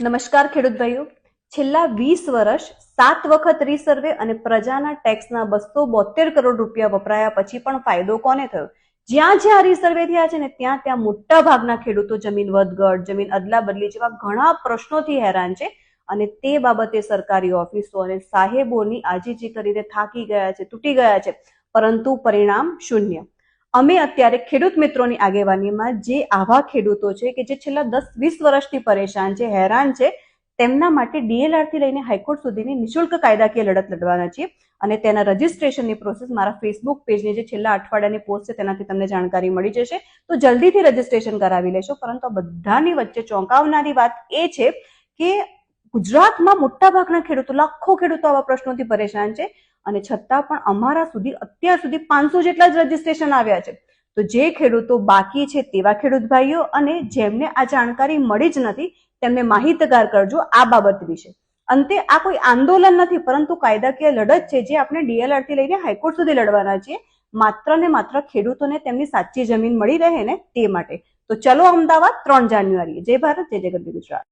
નમસ્કાર ખેડૂત ભાઈઓ, છેલ્લા 20 વર્ષ 7 વખત રીસર્વે અને પ્રજાના ટેક્સના 272 કરોડ રૂપિયા વપરાયા પછી પણ ફાયદો કોને થયો? જ્યાં જ્યાં રીસર્વે થયા છે ને ત્યાં ત્યાં મોટા ભાગના ખેડૂતો જમીન વધઘટ, જમીન અદલા બદલી જેવા ઘણા પ્રશ્નોથી હેરાન છે અને તે બાબતે સરકારી ઓફિસો અને સાહેબોની આજીજી કરીને થાકી ગયા છે, તૂટી ગયા છે, પરંતુ પરિણામ શૂન્ય. અમે અત્યારે ખેડૂત મિત્રોની આગેવાનીમાં જે આવા ખેડૂતો છે કે જે છેલ્લા 10-20 વર્ષથી પરેશાન છે, હેરાન છે, તેમના માટે ડીએલઆર થી લઈને હાઈકોર્ટ સુધીની નિઃશુલ્ક કાયદાકીય લડત લડવાના છીએ અને તેના રજીસ્ટ્રેશનની પ્રોસેસ મારા ફેસબુક પેજની જે છેલ્લા અઠવાડિયાની પોસ્ટ છે તેનાથી તમને જાણકારી મળી જશે. તો જલ્દીથી રજીસ્ટ્રેશન કરાવી લેશો. પરંતુ આ બધાની વચ્ચે ચોંકાવનારી વાત એ છે કે ગુજરાતમાં મોટાભાગના ખેડૂતો, લાખો ખેડૂતો આવા પ્રશ્નોથી પરેશાન છે અને છતાં પણ અમારા સુધી અત્યાર સુધી 500 જેટલા જ રજીસ્ટ્રેશન આવ્યા છે. તો જે ખેડૂતો બાકી છે તેવા ખેડૂત ભાઈઓ અને જેમને આ જાણકારી મળી જ નથી તેમને માહિતગાર કરજો આ બાબત વિશે. અંતે આ કોઈ આંદોલન નથી પરંતુ કાયદાકીય લડત છે જે આપણે ડીએલઆર થી લઈને હાઈકોર્ટ સુધી લડવાના છીએ, માત્ર ને માત્ર ખેડૂતોને તેમની સાચી જમીન મળી રહે ને તે માટે. તો ચલો અમદાવાદ 3 જાન્યુઆરીએ. જય ભારત, જય જય ગરવી ગુજરાત.